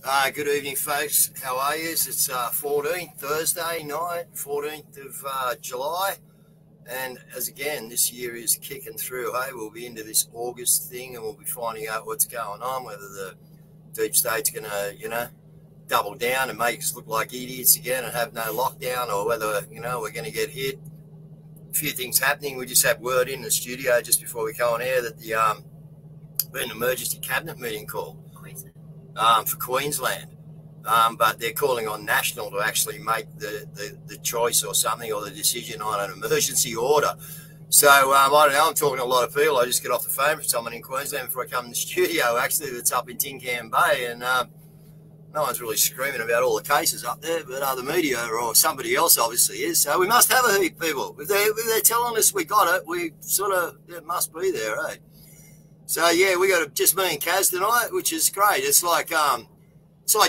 Good evening, folks. How are you? It's 14th, Thursday night, 14th of July. And as again, this year is kicking through. Hey, we'll be into this August thing and we'll be finding out what's going on, whether the deep state's going to, double down and make us look like idiots again and have no lockdown, or whether, we're going to get hit. A few things happening. We just had word in the studio just before we go on air that we're an emergency cabinet meeting call for Queensland. But they're calling on National to actually make the choice or something, or the decision on an emergency order. So I don't know, I'm talking to a lot of people. I just get off the phone from someone in Queensland before I come in the studio, actually, that's up in Tin Can Bay, and no one's really screaming about all the cases up there, but the media or somebody else obviously is. So we must have a heap, people. If they're telling us we got it, we sort of, it must be there, eh? So yeah, we got just me and Kaz tonight, which is great. It's like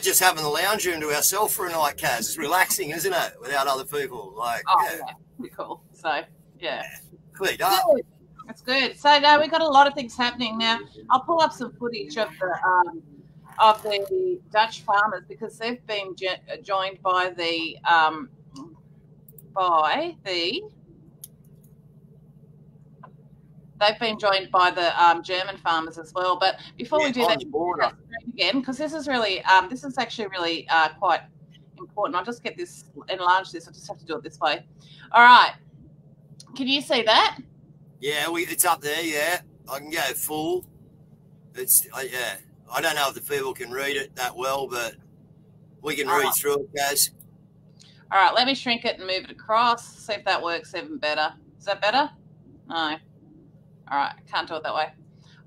just having the lounge room to ourselves for a night, Kaz. It's relaxing, isn't it, without other people? Like, yeah, pretty cool. So yeah, cleared up. That's good. So now we've got a lot of things happening now. I'll pull up some footage of the Dutch farmers, because they've been joined by the they've been joined by the German farmers as well. But before we do that, again, because this is really this is actually really quite important. I'll just get this, enlarge this. I just have to do it this way. All right. Can you see that? Yeah, it's up there. Yeah, I can go full. It's yeah. I don't know if the people can read it that well, but we can read through it, guys. All right, let me shrink it and move it across. See if that works even better. Is that better? No. All right, can't do it that way.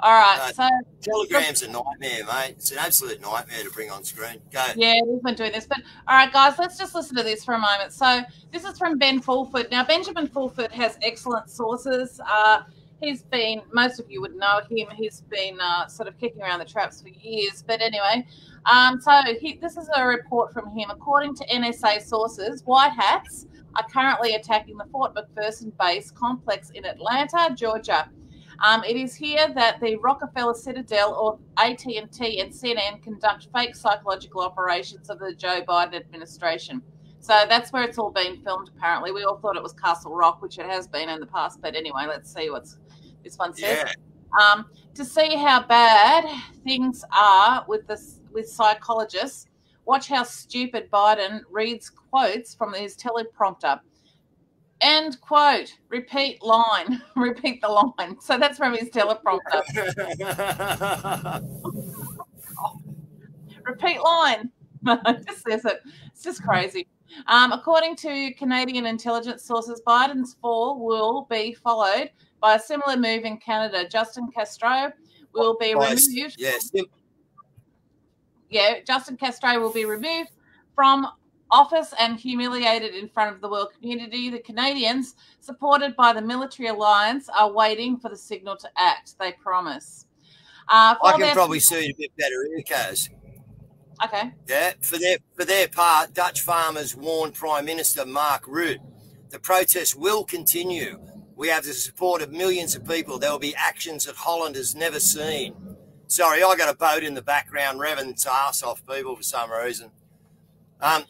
All right, so Telegram's a nightmare, mate. It's an absolute nightmare to bring on screen. Go. Yeah, we've been doing this, but all right, guys, let's just listen to this for a moment. So this is from Ben Fulford. Now, Benjamin Fulford has excellent sources. He's been, most of you would know him. He's been sort of kicking around the traps for years. But anyway, this is a report from him. According to NSA sources, white hats are currently attacking the Fort McPherson base complex in Atlanta, Georgia. It is here that the Rockefeller Citadel, or AT&T and CNN, conduct fake psychological operations of the Joe Biden administration. So that's where it's all been filmed, apparently. We all thought it was Castle Rock, which it has been in the past. But anyway, let's see what this one says. Yeah. To see how bad things are with psychologists, watch how stupid Biden reads quotes from his teleprompter. End quote. Repeat line. Repeat the line. So that's from his teleprompter. Repeat line. It just says it. It's just crazy. According to Canadian intelligence sources, Biden's fall will be followed by a similar move in Canada. Justin Castro will be removed. Justin Castro will be removed from office and humiliated in front of the world community. The Canadians, supported by the military alliance, are waiting for the signal to act. They promise. I can probably see it a bit better here, Kaz. Okay. Yeah, for their part, Dutch farmers warned Prime Minister Mark Rutte the protests will continue. We have the support of millions of people. There will be actions that Holland has never seen. Sorry, I got a boat in the background revving its ass off, people, for some reason.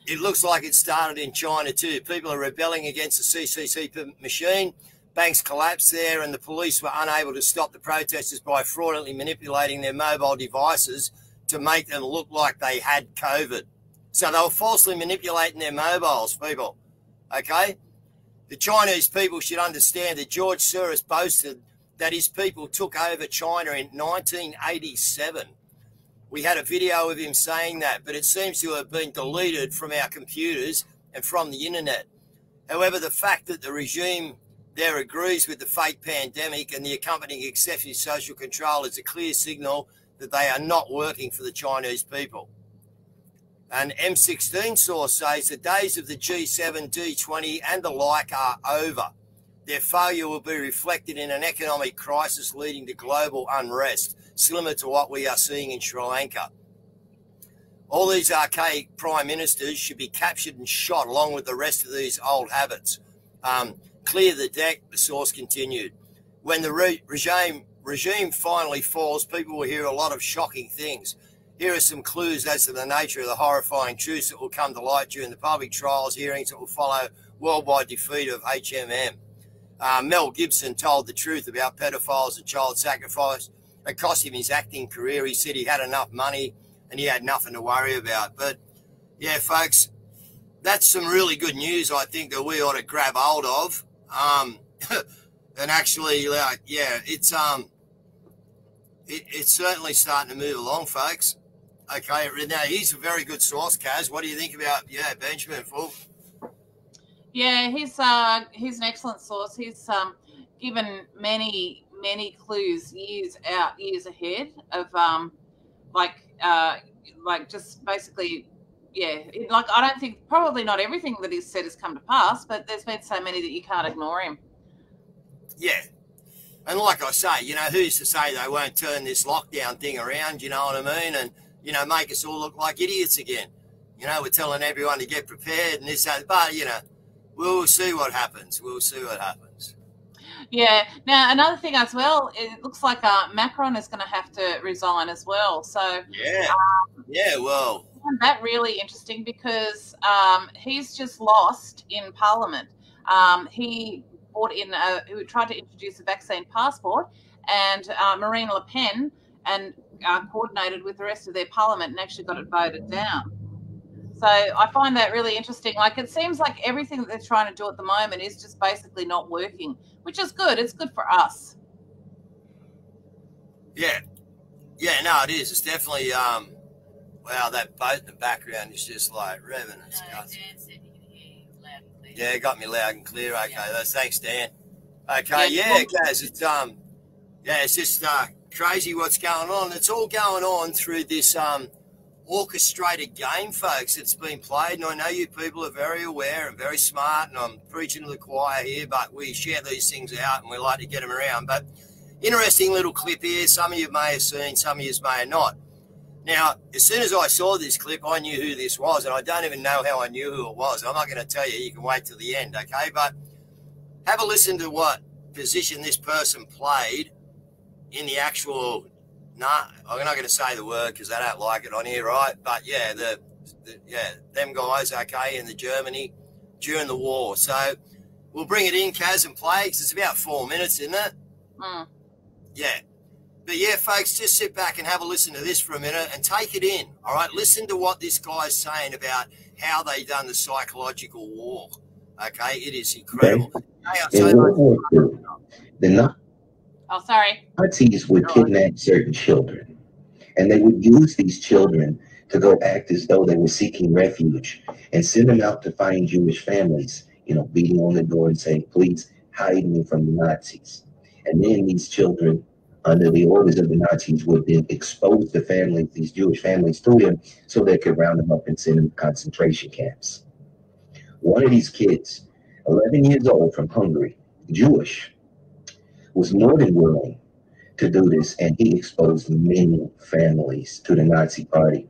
It looks like it started in China too. People are rebelling against the CCP machine. Banks collapsed there, and the police were unable to stop the protesters by fraudulently manipulating their mobile devices to make them look like they had COVID. So they were falsely manipulating their mobiles, people. Okay? The Chinese people should understand that George Soros boasted that his people took over China in 1987. We had a video of him saying that, but it seems to have been deleted from our computers and from the internet. However, the fact that the regime there agrees with the fake pandemic and the accompanying excessive social control is a clear signal that they are not working for the Chinese people. An M16 source says the days of the G7, G20 and the like are over. Their failure will be reflected in an economic crisis leading to global unrest, similar to what we are seeing in Sri Lanka. All these archaic prime ministers should be captured and shot along with the rest of these old habits. Clear the deck, the source continued. When the regime finally falls, people will hear a lot of shocking things. Here are some clues as to the nature of the horrifying truths that will come to light during the public trials hearings that will follow worldwide defeat of HMM. Mel Gibson told the truth about pedophiles and child sacrifice. It cost him his acting career. He said he had enough money and he had nothing to worry about. But, yeah, folks, that's some really good news, I think, that we ought to grab hold of. And actually, yeah, it's certainly starting to move along, folks. Okay, now he's a very good source, Kaz. What do you think about, Benjamin Fulford? Yeah, he's an excellent source. He's given many clues years ahead of just basically, yeah. I don't think, probably not everything that he's said has come to pass, but there's been so many that you can't ignore him. Yeah. And like I say, who's to say they won't turn this lockdown thing around, you know what I mean? And, make us all look like idiots again. We're telling everyone to get prepared and this, that, but, we'll see what happens. We'll see what happens. Yeah. Now, another thing as well, it looks like Macron is going to have to resign as well. So, yeah, well. I find that really interesting because he's just lost in Parliament. He brought in, who tried to introduce a vaccine passport, and Marine Le Pen and coordinated with the rest of their parliament and actually got it voted down. So I find that really interesting. Like, it seems like everything that they're trying to do at the moment is just basically not working, which is good. It's good for us. Yeah. Yeah, no, it is. It's definitely, wow, that boat in the background is just like revving and stuff. Yeah, it got me loud and clear. Okay, thanks, Dan. Okay, guys, it's it's just crazy what's going on. It's all going on through this orchestrated game, folks. It's been played, and I know you people are very aware and very smart, and I'm preaching to the choir here, but we share these things out and we like to get them around. But interesting little clip here. Some of you may have seen, some of you may have not. Now, as soon as I saw this clip, I knew who this was, and I don't even know how I knew who it was. I'm not going to tell you. You can wait till the end, okay? But have a listen to what position this person played in the actual... I'm not going to say the word because I don't like it on here, right? But, yeah, them guys, okay, in the Germany during the war. So we'll bring it in, Kaz, and play, because it's about 4 minutes, isn't it? Mm. Yeah. But, yeah, folks, just sit back and have a listen to this for a minute and take it in, all right? Listen to what this guy's saying about how they done the psychological war, okay? It is incredible. In World War II, the Nazis would kidnap certain children, and they would use these children to go act as though they were seeking refuge and send them out to find Jewish families, beating on the door and saying, please hide me from the Nazis. And then these children, under the orders of the Nazis, would then expose the families, these Jewish families, to them so they could round them up and send them to concentration camps. One of these kids, 11 years old, from Hungary, Jewish, was more than willing to do this, and he exposed many families to the Nazi party.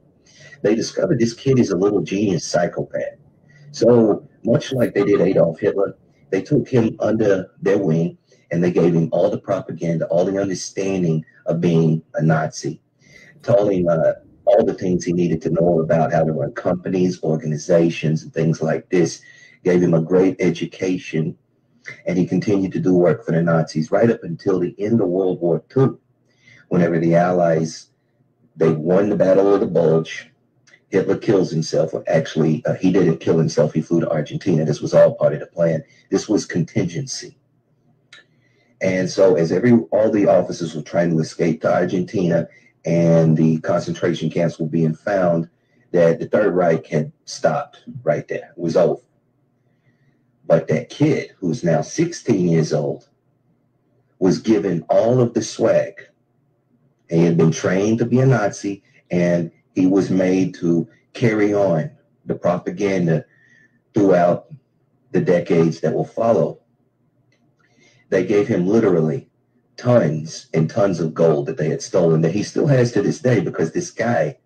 They discovered this kid is a little genius psychopath. So much like they did Adolf Hitler, they took him under their wing, and they gave him all the propaganda, all the understanding of being a Nazi, told him all the things he needed to know about how to run companies, organizations, and things like this, gave him a great education, and he continued to do work for the Nazis right up until the end of World War II, whenever the Allies, they won the Battle of the Bulge. Hitler kills himself. Actually, he didn't kill himself. He flew to Argentina. This was all part of the plan. This was contingency. And so as all the officers were trying to escape to Argentina and the concentration camps were being found, that the Third Reich had stopped right there. It was over. But that kid, who's now 16 years old, was given all of the swag. He had been trained to be a Nazi, and he was made to carry on the propaganda throughout the decades that will follow. They gave him literally tons and tons of gold that they had stolen, that he still has to this day, because this guy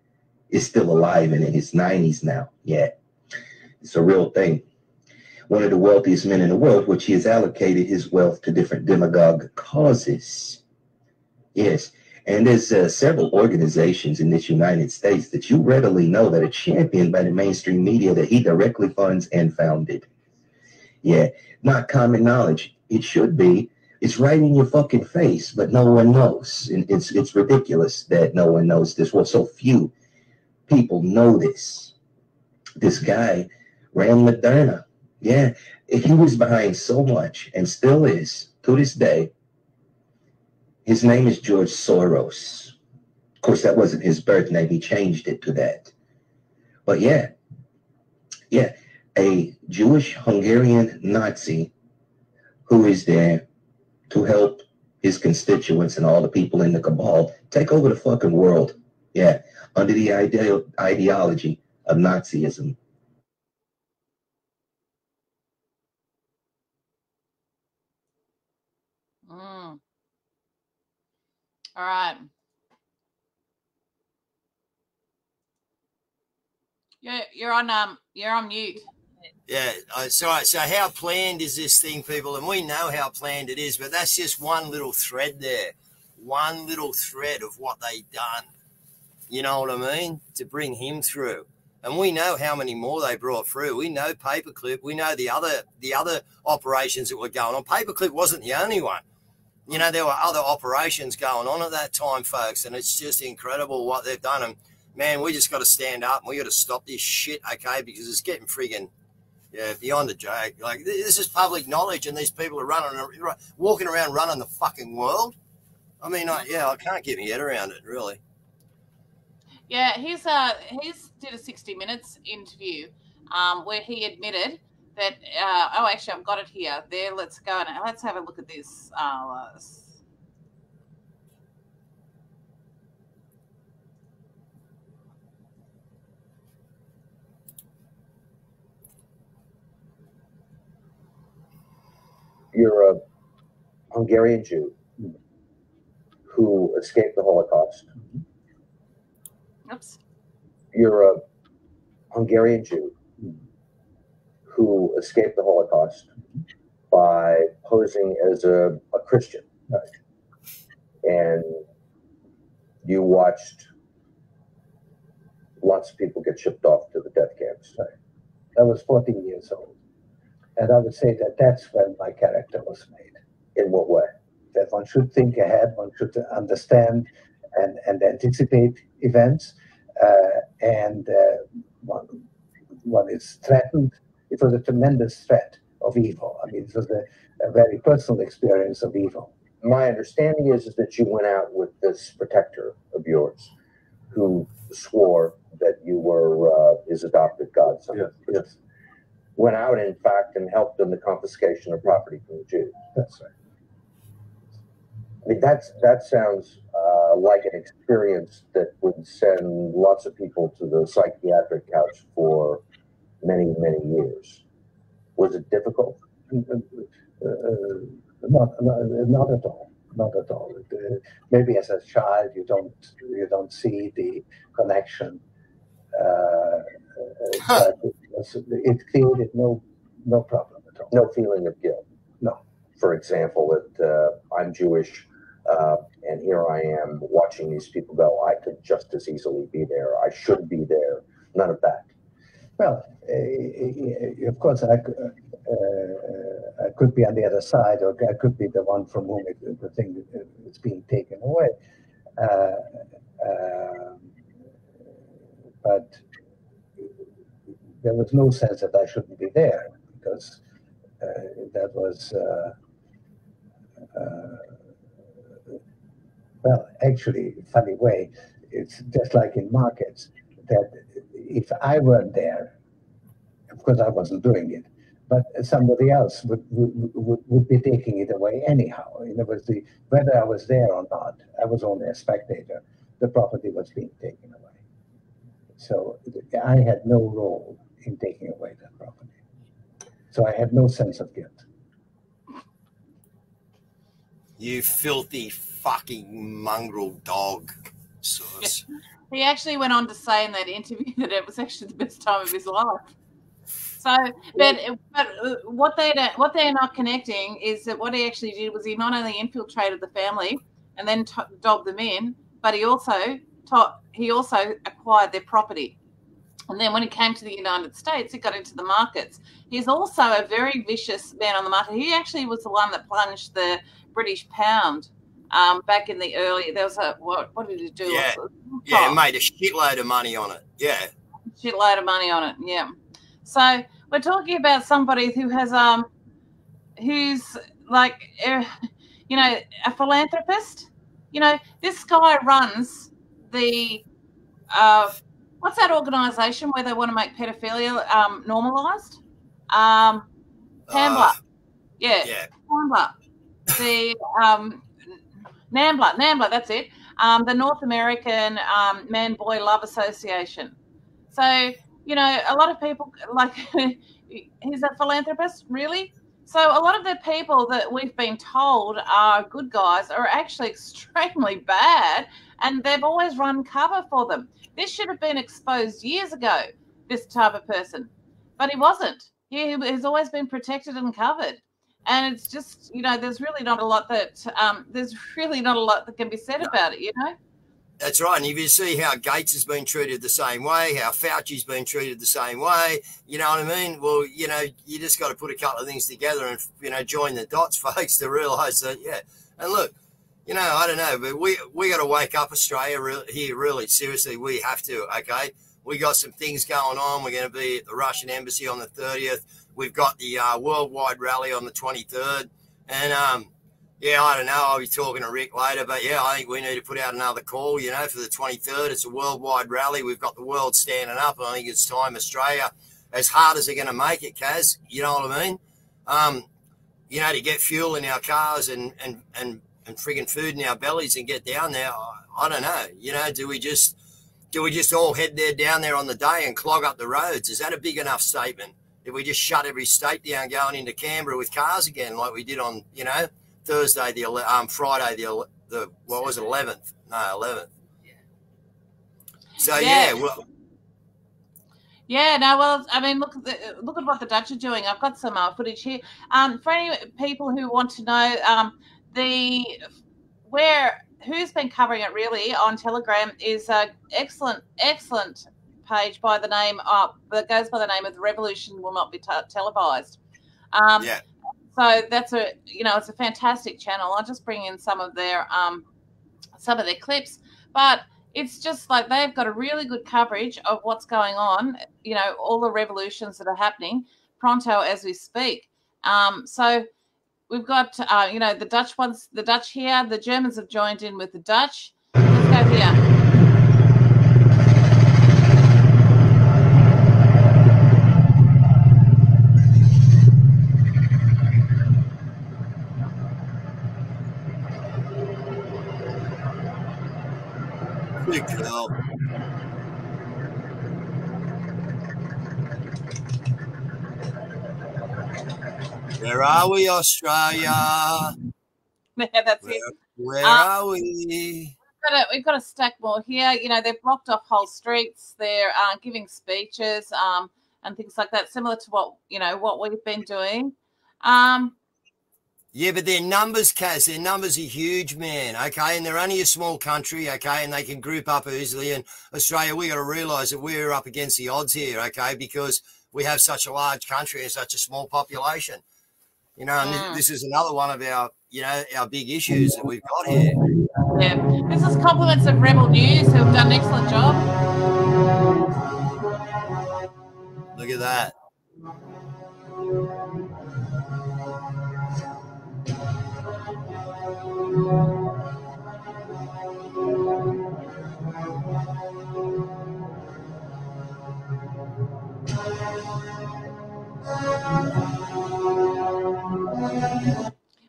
is still alive and in his 90s now. Yeah, it's a real thing. One of the wealthiest men in the world, which he has allocated his wealth to different demagogue causes. Yes, And there's several organizations in this United States that you readily know that are championed by the mainstream media that he directly funds and founded. Yeah, not common knowledge. It should be. It's right in your fucking face, but no one knows. And it's ridiculous that no one knows this. Well, so few people know this. This guy ran Moderna. Yeah, he was behind so much and still is to this day. His name is George Soros. Of course, that wasn't his birth name. He changed it to that. But yeah, a Jewish Hungarian Nazi who is there to help his constituents and all the people in the cabal take over the fucking world. Yeah, under the ideology of Nazism. All right. You're on mute. Yeah, so how planned is this thing, people? And we know how planned it is, but that's just one little thread there. One little thread of what they done. You know what I mean? To bring him through. And we know how many more they brought through. We know Paperclip. We know the other operations that were going on. Paperclip wasn't the only one. You know, there were other operations going on at that time, folks, and it's just incredible what they've done. And, man, we just got to stand up and we got to stop this shit, okay, because it's getting friggin', beyond a joke. Like, this is public knowledge, and these people are walking around running the fucking world. I mean, I can't get my head around it, really. Yeah, he's did a 60 Minutes interview where he admitted that, actually, I've got it here. There, let's go and let's have a look at this. You're a Hungarian Jew who escaped the Holocaust. Oops. You're a Hungarian Jew who escaped the Holocaust by posing as a Christian. Right. And you watched lots of people get shipped off to the death camps. Right. I was 14 years old. And I would say that that's when my character was made. In what way? That one should think ahead, one should understand and anticipate events. One is threatened. It was a tremendous threat of evil. I mean, it was a very personal experience of evil. My understanding is that you went out with this protector of yours who swore that you were his adopted godson. Yes. Went out, in fact, and helped in the confiscation of property from the Jews. That's right. I mean, that sounds like an experience that would send lots of people to the psychiatric couch for many, many years. Was it difficult? Not at all. Not at all. Maybe as a child you don't see the connection. It created no problem at all. No feeling of guilt. No. For example, that I'm Jewish, and here I am watching these people go. I could just as easily be there. I should be there. None of that. Well, of course, I could be on the other side, or I could be the one from whom the thing is being taken away. But there was no sense that I shouldn't be there, because that was, well, actually, funny way, it's just like in markets, that if I weren't there, of course I wasn't doing it, but somebody else would be taking it away anyhow. In other words, whether I was there or not, I was only a spectator. The property was being taken away. So I had no role in taking away that property. So I had no sense of guilt. You filthy fucking mongrel dog. Source. He actually went on to say in that interview that it was actually the best time of his life. So, but what they're not connecting is that what he actually did was he not only infiltrated the family and then dobbed them in. But he also acquired their property. And then when he came to the United States, he got into the markets. He's also a very vicious man on the market. He actually was the one that plunged the British pound back in the early. There was a what did he do? Yeah, made a shitload of money on it. Yeah, shitload of money on it. Yeah. So we're talking about somebody who has who's like you know, a philanthropist. You know, this guy runs the what's that organisation where they want to make pedophilia normalised? NAMBLA. Yeah. NAMBLA. The NAMBLA, that's it. The North American Man-Boy Love Association. So, you know, a lot of people, like, he's a philanthropist, really? So a lot of the people that we've been told are good guys are actually extremely bad, and they've always run cover for them. This should have been exposed years ago, this type of person, but he wasn't. He has always been protected and covered. And it's just, you know, there's really not a lot that can be said about it, you know. That's right. And if you see how Gates has been treated the same way, how Fauci's been treated the same way, you know what I mean? Well, you know, you just got to put a couple of things together and, you know, join the dots, folks, to realise that, yeah. And look, you know, I don't know, but we got to wake up, Australia, here, really, seriously, we have to, okay? We got some things going on. We're going to be at the Russian embassy on the 30th. We've got the worldwide rally on the 23rd. And, yeah, I don't know. I'll be talking to Rick later. But, yeah, I think we need to put out another call, you know, for the 23rd. It's a worldwide rally. We've got the world standing up. I think it's time Australia, as hard as they're going to make it, Kaz, you know what I mean? You know, to get fuel in our cars and frigging food in our bellies and get down there. I don't know. You know, do we just all head down there on the day and clog up the roads? Is that a big enough statement? If we just shut every state down going into Canberra with cars again, like we did on, you know, Thursday, Friday, the what was it, 11th? No, 11th. Yeah. So, yeah, well. Yeah, no, well, I mean, look at what the Dutch are doing. I've got some footage here. For any people who want to know who's been covering it really on Telegram is an excellent page by the name of that goes by the name of The Revolution Will Not Be Televised. Yeah. So that's it's a fantastic channel. I'll just bring in some of their clips, but it's just like they've got a really good coverage of what's going on. You know, all the revolutions that are happening pronto as we speak. So we've got the Dutch ones, the Dutch here. The Germans have joined in with the Dutch. Let's go here. Good girl. Where are we, Australia? Yeah, that's it. Where are we? We've got a stack more here. You know, they've blocked off whole streets. They're giving speeches and things like that, similar to what we've been doing. Yeah, but their numbers, Kaz, their numbers are huge, man, okay? And they're only a small country, okay? And they can group up easily. And Australia, we got to realise that we're up against the odds here, okay? Because we have such a large country and such a small population. You know, and this is another one of our, you know, our big issues that we've got here. Yeah, this is compliments of Rebel News, who have done an excellent job. Look at that.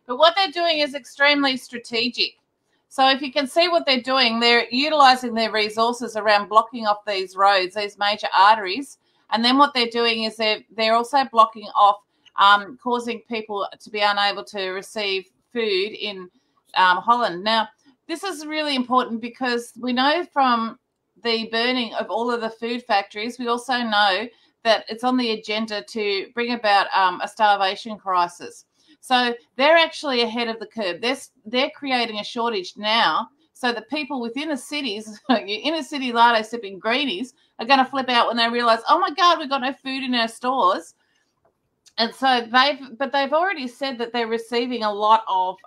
But what they're doing is extremely strategic. So if you can see what they're doing, they're utilising their resources around blocking off these roads, these major arteries. And then what they're doing is they're also blocking off, causing people to be unable to receive food in Holland. Now, this is really important because we know from the burning of all of the food factories, we also know that it's on the agenda to bring about a starvation crisis. So they're actually ahead of the curve. They're creating a shortage now, so that people within the cities, your inner city latte sipping greenies, are going to flip out when they realize, oh my God, we've got no food in our stores. And so they've already said that they're receiving a lot of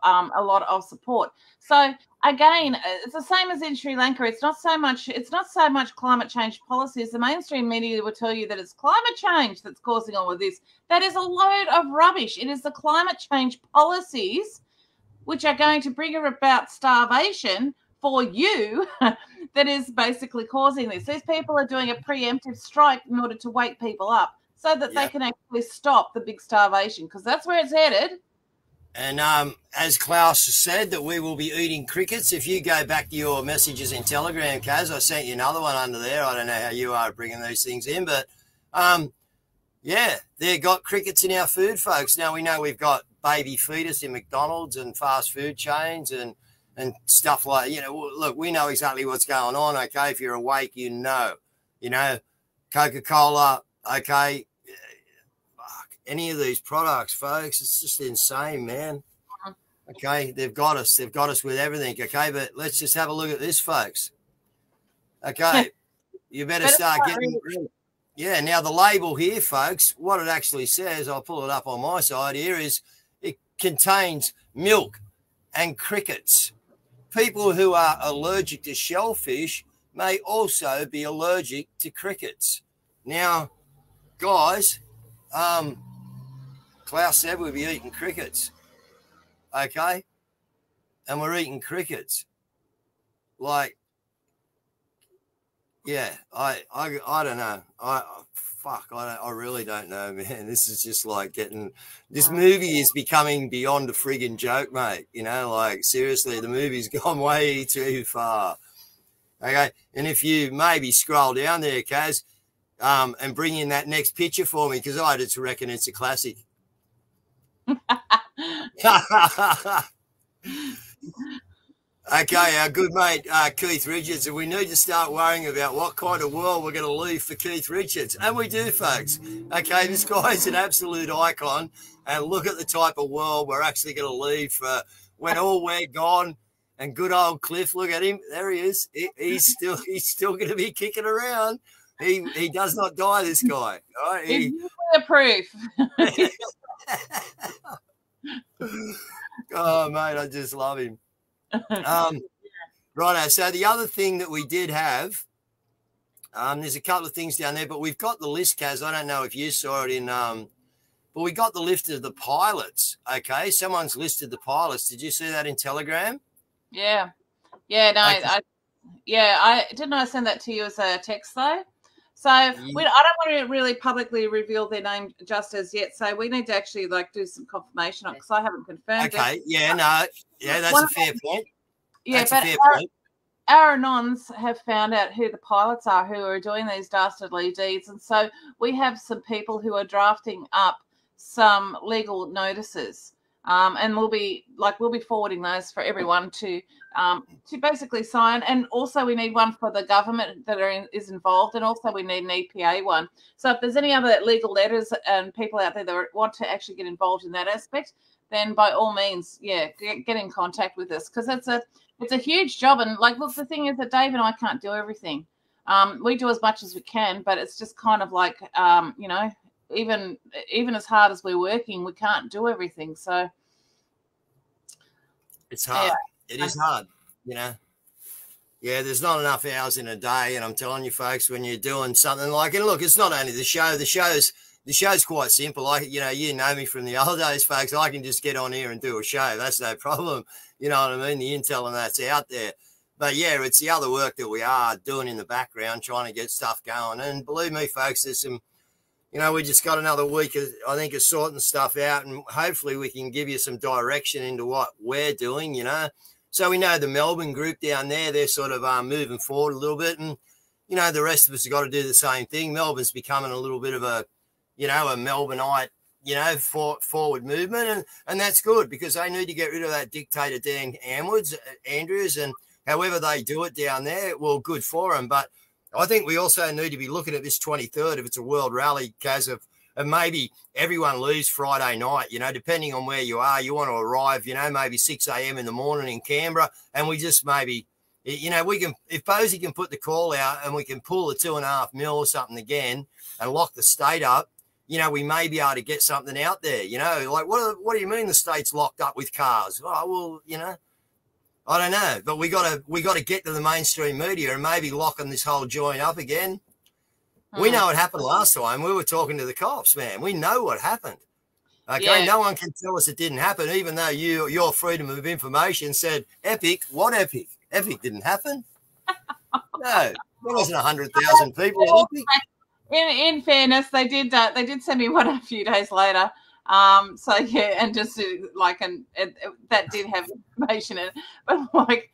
support. So again, it's the same as in Sri Lanka. It's not so much climate change policies. The mainstream media will tell you that it's climate change that's causing all of this. That is a load of rubbish. It is the climate change policies which are going to bring about starvation for you that is basically causing this. These people are doing a preemptive strike in order to wake people up, so that they can actually stop the big starvation, because that's where it's headed. And as Klaus said, that we will be eating crickets. If you go back to your messages in Telegram, Kaz, I sent you another one under there. I don't know how you are bringing these things in, but yeah, they've got crickets in our food, folks. Now we know we've got baby fetus in McDonald's and fast food chains and stuff like, you know, look, we know exactly what's going on, okay? If you're awake, you know, Coca-Cola, okay? Any of these products, folks, it's just insane, man. Okay, they've got us with everything, okay? But let's just have a look at this, folks. Okay, you better start getting now the label here, folks, what it actually says, I'll pull it up on my side here, is it contains milk and crickets. People who are allergic to shellfish may also be allergic to crickets. Now, guys, Klaus said we'll be eating crickets, okay? And we're eating crickets. Like, yeah, I don't know. I really don't know, man. This is just like this movie is becoming beyond a friggin' joke, mate. You know, like seriously, the movie's gone way too far. Okay, and if you maybe scroll down there, Kaz, and bring in that next picture for me, because I just reckon it's a classic. Okay, our good mate Keith Richards, and we need to start worrying about what kind of world we're going to leave for Keith Richards, and we do, folks. Okay, this guy's an absolute icon, and look at the type of world we're actually going to leave for when all we're gone. And good old Cliff, look at him, there he is. He's still going to be kicking around. He does not die, this guy. Right? He's proof. Oh, mate, I just love him. Righto, so the other thing that we did have, there's a couple of things down there, but we've got the list, Kaz. I don't know if you saw it in, but we got the list of the pilots, okay? Someone's listed the pilots. Did you see that in Telegram? Yeah. Yeah, no, okay. I didn't send that to you as a text, though? So I don't want to really publicly reveal their name just as yet. So we need to actually do some confirmation on it, because I haven't confirmed it. Okay, that's a fair point. Yeah, that's a fair point. Our Anons have found out who the pilots are who are doing these dastardly deeds. And so we have some people who are drafting up some legal notices. And we'll be forwarding those for everyone to basically sign. And also we need one for the government that is involved, and also we need an EPA one. So if there's any other legal letters and people out there that want to actually get involved in that aspect, then by all means, get in contact with us, because it's a huge job. And look, the thing is that Dave and I can't do everything. We do as much as we can, but it's just kind of like, even as hard as we're working, we can't do everything. So it's hard. It is hard, Yeah, there's not enough hours in a day, and I'm telling you, folks, when you're doing something like, and look, it's not only the show. The show's quite simple. You know me from the old days, folks. I can just get on here and do a show. That's no problem. You know what I mean? The intel and that's out there. But yeah, it's the other work that we are doing in the background, trying to get stuff going. And believe me, folks, there's some. We just got another week, I think, of sorting stuff out, and hopefully we can give you some direction into what we're doing, So we know the Melbourne group down there, they're sort of moving forward a little bit, and, the rest of us have got to do the same thing. Melbourne's becoming a little bit of a, a Melbourneite, forward movement, and that's good, because they need to get rid of that dictator Dan Andrews, and however they do it down there, well, good for them, but I think we also need to be looking at this 23rd, if it's a world rally, Kaz, of and maybe everyone leaves Friday night, you know, depending on where you are. You want to arrive, you know, maybe 6 a.m. in the morning in Canberra, and we just maybe, you know, we can, if Posey can put the call out and we can pull the 2.5 mil or something again and lock the state up, you know, we may be able to get something out there, you know, like what do you mean the state's locked up with cars? Oh, well, you know, I don't know, but we got to get to the mainstream media and maybe locking this whole joint up again. We know what happened last time. We were talking to the cops, man. We know what happened. Okay, yeah. No one can tell us it didn't happen, even though your freedom of information said Epic. What Epic? Epic didn't happen. No, there wasn't 100,000 people at Epic. In fairness, they did send me one a few days later. So yeah, and just like that did have information in it, but like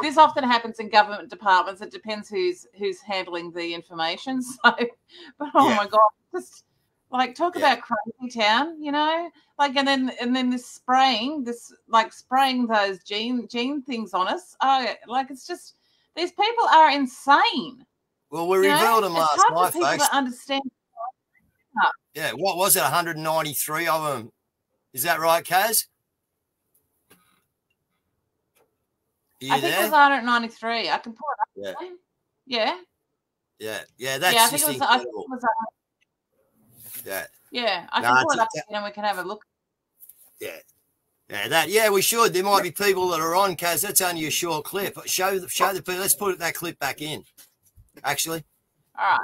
this often happens in government departments. It depends who's handling the information. So, but my God, just like talk about crazy town, you know, like and then this spraying those gene things on us. Oh, like it's just these people are insane. Well, we revealed them last night, folks. To understand. Yeah, what was it? 193 of them. Is that right, Kaz? I think it was 193. I can pull it up. Yeah. That's I think it was. I think it was Yeah, I can pull it up again and we can have a look. Yeah, we should. There might be people that are on, Kaz. That's only a short clip. Show the people. Let's put that clip back in. Actually, all right.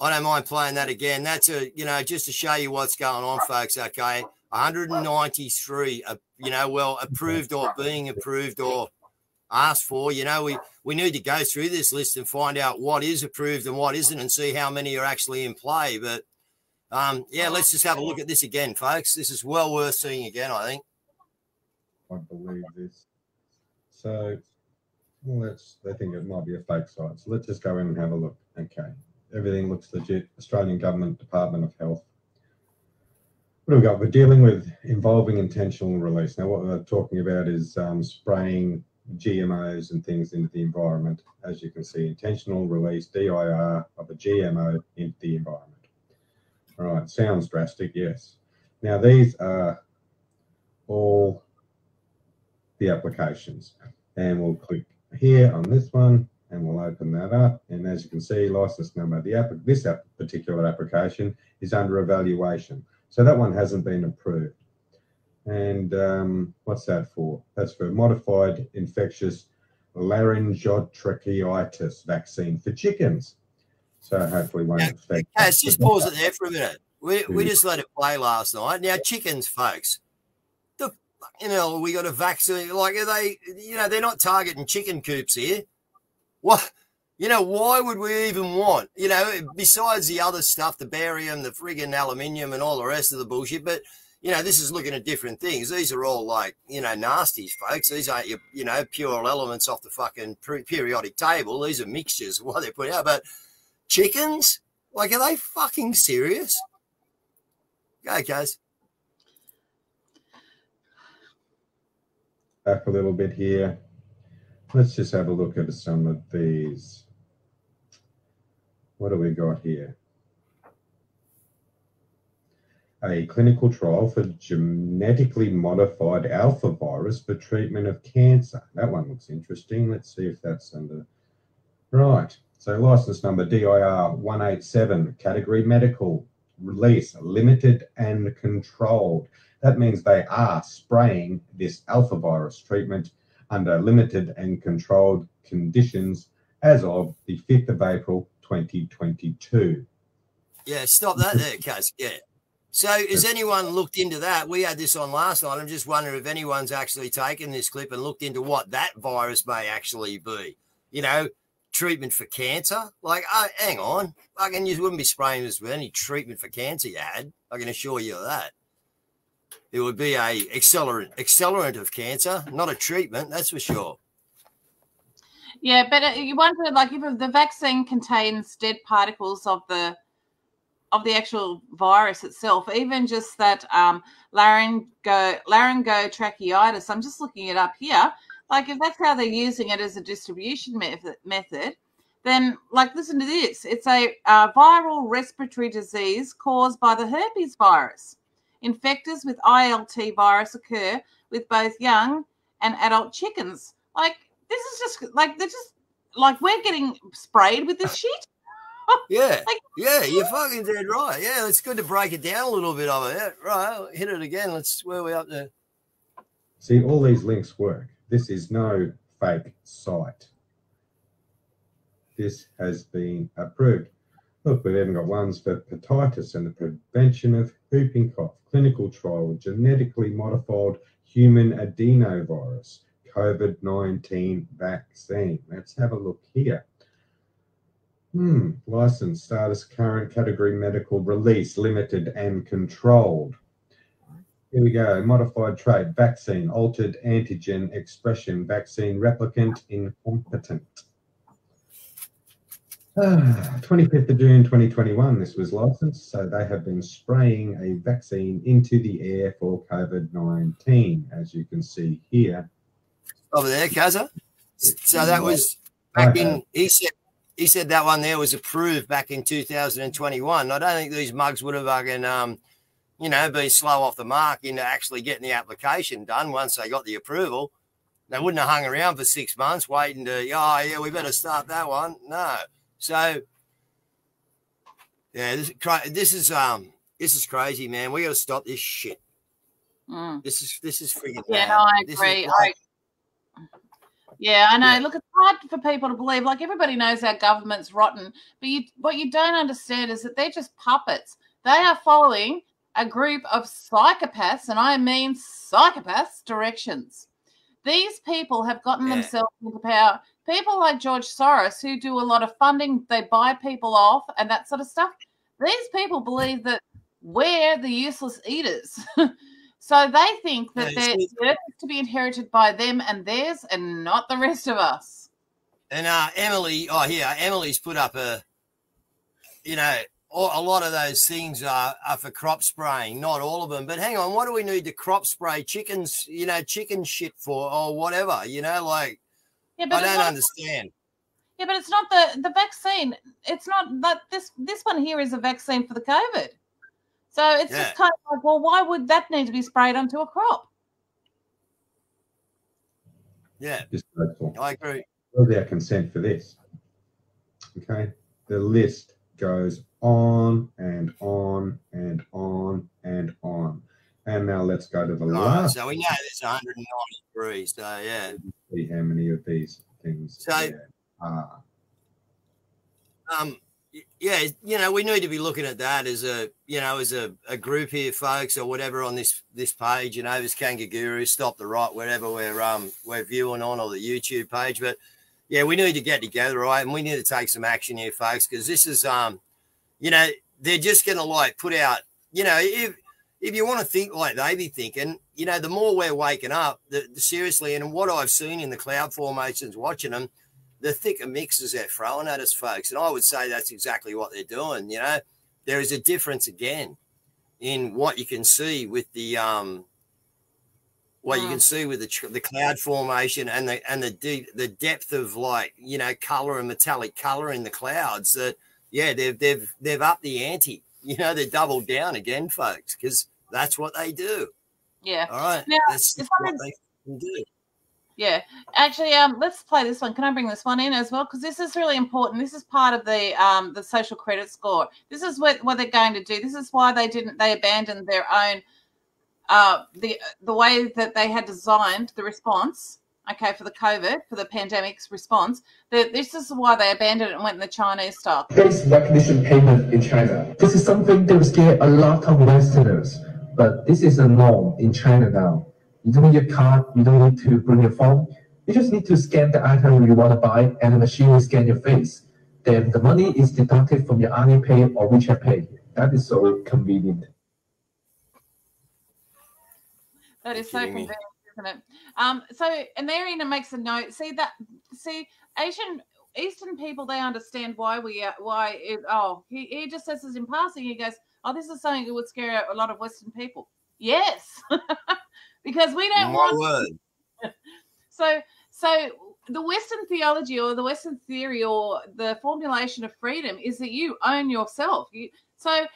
I don't mind playing that again. That's just to show you what's going on, folks. Okay, 193. Approved or being approved or asked for. You know, we need to go through this list and find out what is approved and what isn't, and see how many are actually in play. But let's just have a look at this again, folks. This is well worth seeing again, I think. I believe this. So. Well, they think it might be a fake site. So let's just go in and have a look. Okay. Everything looks legit. Australian Government, Department of Health. What have we got? We're dealing with involving intentional release. Now, what we're talking about is spraying GMOs and things into the environment. As you can see, intentional release, DIR, of a GMO into the environment. All right. Sounds drastic, yes. Now, these are all the applications. And we'll click here on this one and we'll open that up, and as you can see, license number, this particular application is under evaluation, so that one hasn't been approved. And what's that for? That's for modified infectious laryngotracheitis vaccine for chickens, so hopefully won't affect. Let's just pause it there for a minute. We just let it play last night. Now chickens, folks, we got a vaccine. Like, are they? They're not targeting chicken coops here. What? Why would we even want? Besides the other stuff, the barium, the friggin' aluminium, and all the rest of the bullshit. But this is looking at different things. These are all like nasties, folks. These aren't your pure elements off the fucking periodic table. These are mixtures of what they put out. But chickens, like, are they fucking serious? Go, guys. Back a little bit here. Let's just have a look at some of these. What do we got here? A clinical trial for genetically modified alpha virus for treatment of cancer. That one looks interesting. Let's see if that's under. Right. So license number DIR 187, category medical, release limited and controlled. That means they are spraying this alpha virus treatment under limited and controlled conditions as of the 5th of April, 2022. Yeah, stop that there, Kaz. Yeah. So has anyone looked into that? We had this on last night. I'm just wondering if anyone's actually taken this clip and looked into what that virus may actually be. Treatment for cancer? Like, hang on. You wouldn't be spraying this with any treatment for cancer you had. I can assure you of that. It would be a accelerant of cancer, not a treatment, that's for sure. Yeah, but you wonder, like, if the vaccine contains dead particles of the actual virus itself, even just that laryngotracheitis, I'm just looking it up here. Like, if that's how they're using it as a distribution method, then, like, listen to this. It's a viral respiratory disease caused by the herpes virus. Infectors with ILT virus occur with both young and adult chickens. Like, this is just, like, they're just, like, we're getting sprayed with this shit. Yeah, like, yeah, you're fucking dead right. Yeah, it's good to break it down a little bit of it. Yeah, right, hit it again. Let's where we up there. See, all these links work. This is no fake site. This has been approved. Look, we've even got ones for hepatitis and the prevention of whooping cough, clinical trial with genetically modified human adenovirus, COVID-19 vaccine. Let's have a look here. License status, current category, medical, release, limited and controlled. Here we go. Modified trait, vaccine, altered antigen expression, vaccine, replicant, incompetent. 25th of June 2021, this was licensed. So they have been spraying a vaccine into the air for COVID-19, as you can see here. Over there, Kaza. So that was back in, he said that one there was approved back in 2021. I don't think these mugs would have fucking, you know, been slow off the mark into actually getting the application done once they got the approval. They wouldn't have hung around for 6 months waiting to, oh, yeah, we better start that one. No. So, yeah, this is crazy, man. We got to stop this shit. This is freaking bad. No, I agree. Yeah, I know. Yeah. Look, it's hard for people to believe. Like, everybody knows our government's rotten, but what you don't understand is that they're just puppets. They are following a group of psychopaths, and I mean psychopaths, directions. These people have gotten themselves into power. People like George Soros, who do a lot of funding, they buy people off and that sort of stuff. These people believe that we're the useless eaters. So they think that the earth is to be inherited by them and theirs and not the rest of us. And Emily, Emily's put up a lot of those things are for crop spraying, not all of them. But hang on, what do we need to crop spray chickens, chicken shit for or whatever, like, I don't understand. Yeah, but it's not the vaccine. It's not that this one here is a vaccine for the COVID. So it's just kind of like, well, why would that need to be sprayed onto a crop? Yeah, I agree. Where's our consent for this? Okay, the list goes on and on and on and on. And now let's go to the last. So we know there's 193. So yeah. See how many of these things there are. We need to be looking at that as a group here, folks, or whatever on this page. This Kangaroo, Stop the Rot, whatever we're viewing on, or the YouTube page. But yeah, we need to get together, right? And we need to take some action here, folks, because this is they're just going to like put out, if you want to think like they be thinking, the more we're waking up, the seriously, and what I've seen in the cloud formations, watching them, the thicker mixes they're throwing at us, folks. And I would say that's exactly what they're doing. There is a difference again in what you can see with the the cloud formation and the depth of, like, color and metallic color in the clouds. That they've upped the ante. They're doubled down again, folks, because that's what they do. Yeah. All right. Now, that's what they can do. Yeah, actually, let's play this one. Can I bring this one in as well? Because this is really important. This is part of the social credit score. This is what they're going to do. This is why they abandoned their own the way that they had designed the response. Okay, for the COVID, for the pandemic's response. This is why they abandoned it and went in the Chinese style. Face recognition payment in China. This is something that will scare a lot of Westerners, but this is a norm in China now. You don't need your card, you don't need to bring your phone. You just need to scan the item you want to buy, and the machine will scan your face. Then the money is deducted from your Alipay or WeChat Pay. That is so convenient. That is so convenient, isn't it? And therein it makes a note. See Eastern people, they understand why he just says this in passing. He goes, oh, this is something that would scare a lot of Western people. Yes. Because we don't want. Word. So the Western theology or the Western theory or the formulation of freedom is that you own yourself. So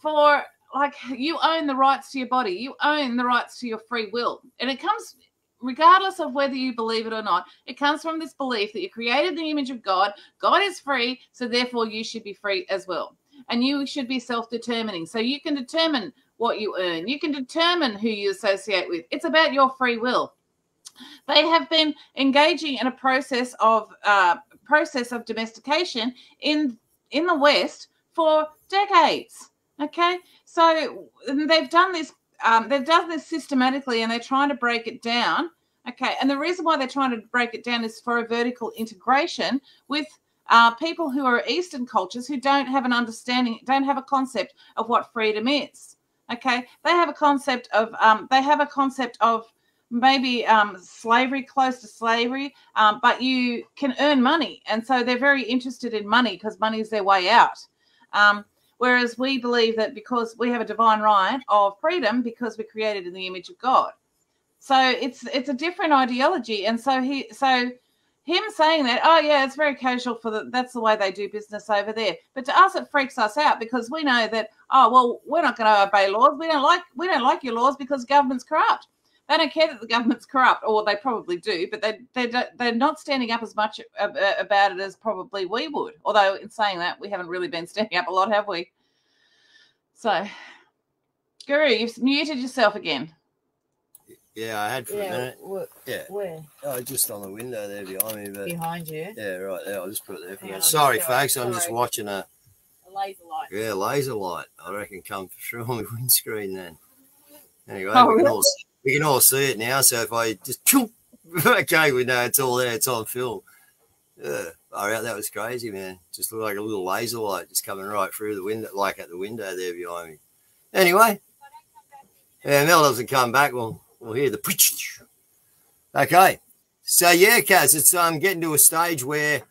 for like, you own the rights to your body, you own the rights to your free will. And it comes, regardless of whether you believe it or not, it comes from this belief that you're created in the image of God. God is free, so therefore you should be free as well. And you should be self-determining. So you can determine what you earn. You can determine who you associate with. It's about your free will. They have been engaging in a process of domestication in the West for decades. Okay, so they've done this. They've done this systematically, and they're trying to break it down. Okay, and the reason why they're trying to break it down is for a vertical integration with people who are Eastern cultures who don't have an understanding, don't have a concept of what freedom is. Okay, they have a concept of maybe slavery, close to slavery, but you can earn money, and so they're very interested in money because money is their way out. Whereas we believe that because we have a divine right of freedom because we're created in the image of God. So it's a different ideology. And so him saying that, oh yeah, it's very casual that's the way they do business over there. But to us, it freaks us out because we know that, oh, well, we're not going to obey laws. We don't like your laws because government's corrupt. They don't care that the government's corrupt, or they probably do, but they're not standing up as much about it as probably we would. Although in saying that, we haven't really been standing up a lot, have we? So, Guru, you've muted yourself again. Yeah, I had for a minute. Where? Oh, just on the window there behind me. But behind you? Yeah, right there. I'll just put it there for a minute. Sorry, folks. I'm just watching a laser light. Yeah, laser light. I reckon come through on the windscreen then. Anyway, we can all see it now. So if I just okay, we know it's all there. It's on film. Yeah, that was crazy, man. Just looked like a little laser light just coming right through the window, like at the window there behind me. Anyway, yeah, Mel doesn't come back. We'll hear the okay. So yeah, Kaz, it's getting to a stage where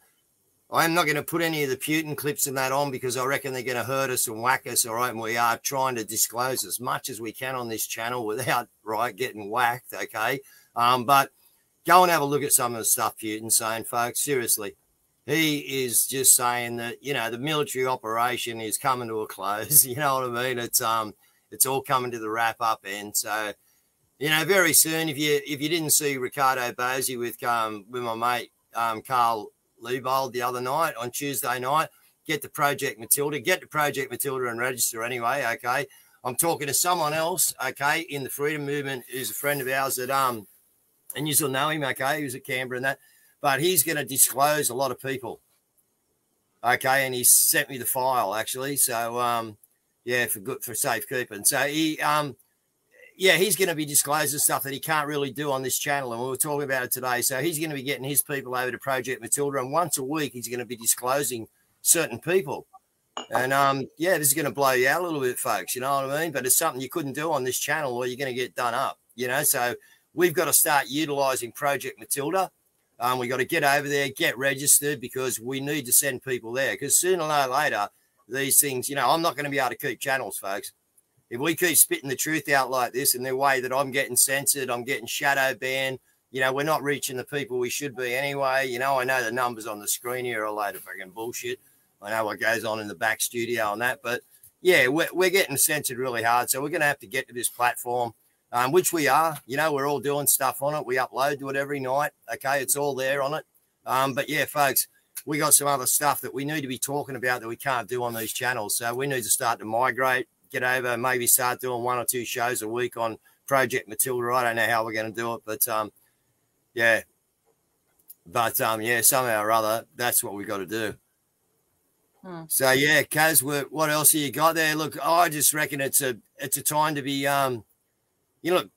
I'm not going to put any of the Putin clips and that on because I reckon they're going to hurt us and whack us, all right? And we are trying to disclose as much as we can on this channel without, right, getting whacked, okay? But go and have a look at some of the stuff Putin's saying, folks. Seriously, he is just saying that, you know, the military operation is coming to a close. You know what I mean? It's all coming to the wrap-up end. So, you know, very soon, if you didn't see Ricardo Bozzi with my mate Carl Liebold the other night on Tuesday night, get to Project Matilda and register anyway, okay? I'm talking to someone else, okay, in the freedom movement who's a friend of ours that and you'll know him, okay, who's at Canberra and that, but he's going to disclose a lot of people, okay, and he sent me the file actually, so yeah, for safekeeping. So he yeah, he's going to be disclosing stuff that he can't really do on this channel, and we were talking about it today. So he's going to be getting his people over to Project Matilda, and once a week he's going to be disclosing certain people. And yeah, this is going to blow you out a little bit, folks. You know what I mean? But it's something you couldn't do on this channel, or you're going to get done up. You know, so we've got to start utilizing Project Matilda. We got to get over there, get registered, because we need to send people there. Because sooner or later, these things, you know, I'm not going to be able to keep channels, folks. If we keep spitting the truth out like this, in the way that I'm getting censored, I'm getting shadow banned, you know, we're not reaching the people we should be anyway. You know, I know the numbers on the screen here are a load of freaking bullshit. I know what goes on in the back studio and that, but yeah, we're getting censored really hard. So we're going to have to get to this platform, which we are. You know, we're all doing stuff on it. We upload to it every night. Okay, it's all there on it. But yeah, folks, we got some other stuff that we need to be talking about that we can't do on these channels. So we need to start to migrate, get over, maybe start doing 1 or 2 shows a week on Project Matilda. I don't know how we're going to do it, but yeah. But yeah, somehow or other, that's what we got to do. So yeah, Kaz, what else have you got there? Look, I just reckon it's a time to be, you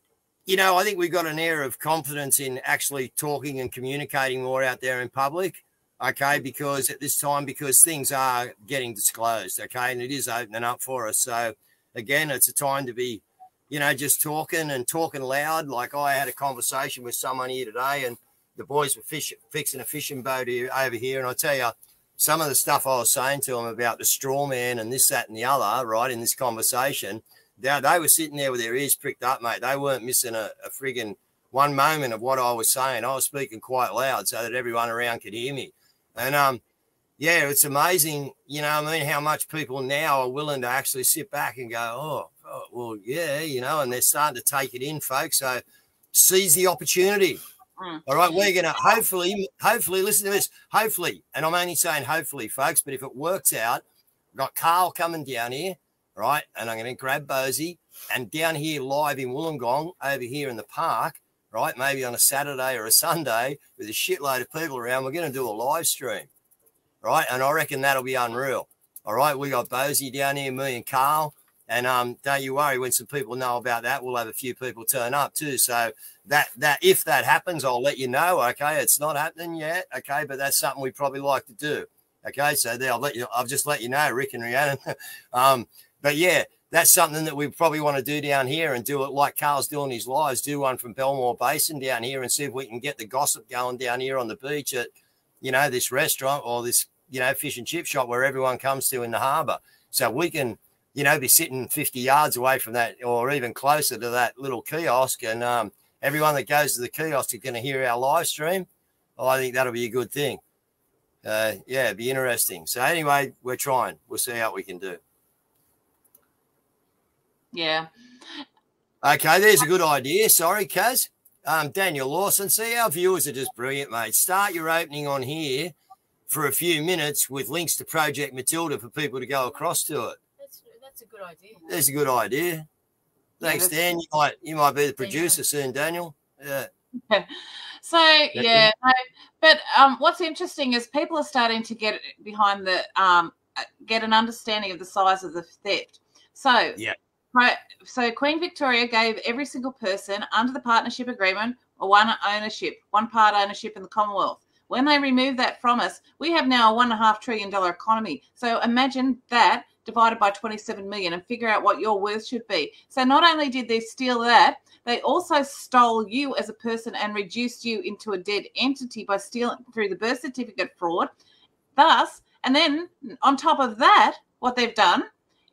know, I think we've got an air of confidence in actually talking and communicating more out there in public. Okay, because at this time, because things are getting disclosed, okay, and it is opening up for us. So again, it's a time to be, you know, just talking and talking loud. Like I had a conversation with someone here today, and the boys were fixing a fishing boat over here, and I tell you, some of the stuff I was saying to them about the straw man and this, that, and the other, right, in this conversation, they were sitting there with their ears pricked up, mate. They weren't missing a friggin' one moment of what I was saying. I was speaking quite loud so that everyone around could hear me. And yeah, it's amazing, you know, I mean, how much people now are willing to actually sit back and go, oh well, yeah, you know, and they're starting to take it in, folks. So seize the opportunity. All right, we're going to hopefully, listen to this, hopefully, and I'm only saying hopefully, folks, but if it works out, I've got Carl coming down here, right, and I'm going to grab Bosie, and down here live in Wollongong, over here in the park, right, maybe on a Saturday or a Sunday with a shitload of people around, we're going to do a live stream, right, and I reckon that'll be unreal. All right, we got Bosie down here, me and Carl, and don't you worry, when some people know about that, we'll have a few people turn up too, so that if that happens, I'll let you know. Okay, it's not happening yet. Okay, but that's something we probably like to do. Okay, so there I'll just let you know, Rick and Rhiannon. But yeah, that's something that we probably want to do down here and do it like Carl's doing his lives. Do one from Belmore Basin down here and see if we can get the gossip going down here on the beach at, you know, this restaurant or this, you know, fish and chip shop where everyone comes to in the harbour. So we can, you know, be sitting 50 yards away from that or even closer to that little kiosk, and everyone that goes to the kiosk is going to hear our live stream. Well, I think that'll be a good thing. Yeah, it'd be interesting. So anyway, we're trying. We'll see how we can do. Yeah. Okay, there's a good idea. Sorry, Kaz. Daniel Lawson. See, our viewers are just brilliant, mate. Start your opening on here for a few minutes with links to Project Matilda for people to go across to it. That's a good idea. That's a good idea. Thanks, Dan. You might be the producer soon, Daniel. Yeah. So yeah, no, but what's interesting is people are starting to get behind the get an understanding of the size of the theft. So yeah. So Queen Victoria gave every single person under the partnership agreement one part ownership in the Commonwealth. When they remove that from us, we have now a $1.5 trillion economy. So imagine that divided by 27 million and figure out what your worth should be. So not only did they steal that, they also stole you as a person and reduced you into a dead entity by stealing through the birth certificate fraud. Thus, and then on top of that, what they've done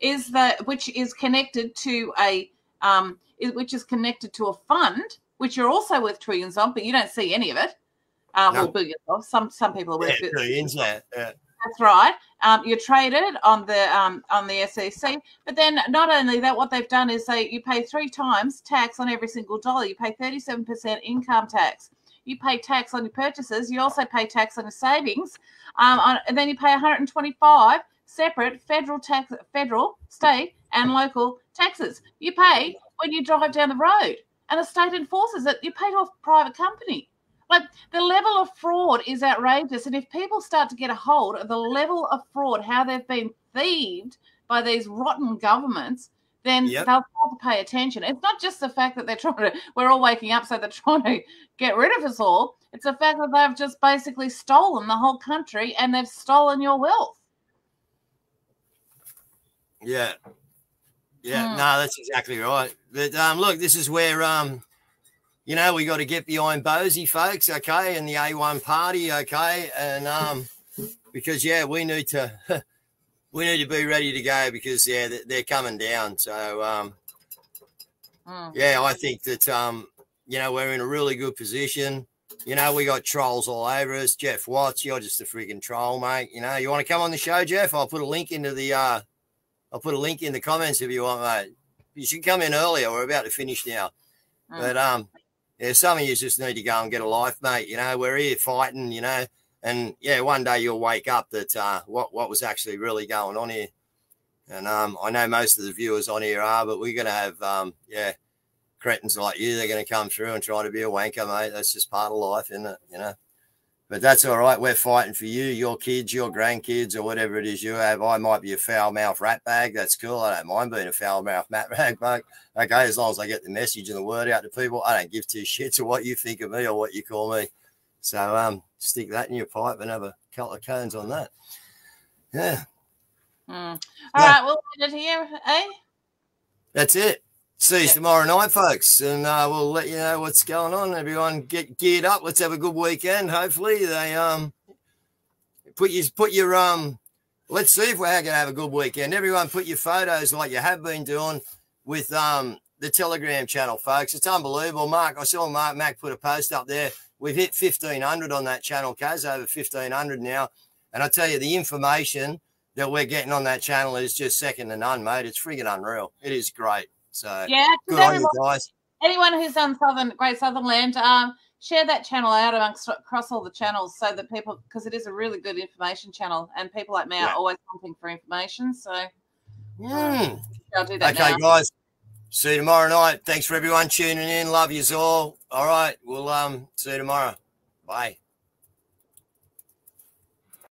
is that which is connected to a fund, which you're also worth trillions of, but you don't see any of it. Well, billions of. Some people are worth trillions. Yeah. That's right. You're traded on the SEC, but then not only that, what they've done is you pay 3 times tax on every single dollar. You pay 37% income tax. You pay tax on your purchases. You also pay tax on your savings, and then you pay 125 separate federal, state, and local taxes. You pay when you drive down the road, and the state enforces it. You pay to a private company. Like, the level of fraud is outrageous. And if people start to get a hold of the level of fraud, how they've been thieved by these rotten governments, then they'll start to pay attention. It's not just the fact that we're all waking up, so they're trying to get rid of us all. It's the fact that they've just basically stolen the whole country and they've stolen your wealth. Yeah. Yeah, no, that's exactly right. But look, this is where you know, we got to get behind Bosie, folks, okay, and the A1 party, okay, and because we need to be ready to go because they're coming down. So I think that you know, we're in a really good position. You know, we got trolls all over us. Jeff Watts, you're just a freaking troll, mate. You know, you want to come on the show, Jeff? I'll put a link into the I'll put a link in the comments if you want, mate. You should come in earlier. We're about to finish now, but yeah, some of you just need to go and get a life, mate. You know, we're here fighting, you know, and yeah, one day you'll wake up that what was actually really going on here. And I know most of the viewers on here are, but we're going to have, cretins like you. They're going to come through and try to be a wanker, mate. That's just part of life, isn't it? You know, but that's all right. We're fighting for you, your kids, your grandkids, or whatever it is you have. I might be a foul-mouthed rat bag. That's cool. I don't mind being a foul-mouthed rat bag, mate. Okay, as long as I get the message and the word out to people, I don't give 2 shits of what you think of me or what you call me. So stick that in your pipe and have a couple of cones on that. Yeah. All right, we'll end it here, eh? That's it. See you tomorrow night, folks, and we'll let you know what's going on. Everyone get geared up. Let's have a good weekend. Hopefully they put your let's see if we're going to have a good weekend. Everyone put your photos like you have been doing with the the Telegram channel, folks. It's unbelievable. Mark, I saw Mac put a post up there. We've hit 1,500 on that channel, Kaz, over 1,500 now. And I tell you, the information that we're getting on that channel is just second to none, mate. It's friggin' unreal. It is great. So yeah, good on you guys. Anyone who's done Great Southern Land, share that channel out across all the channels so that people, because it is a really good information channel, and people like me are always looking for information. So I'll do that now. Guys. See you tomorrow night. Thanks for everyone tuning in. Love yous all. All right. We'll see you tomorrow. Bye.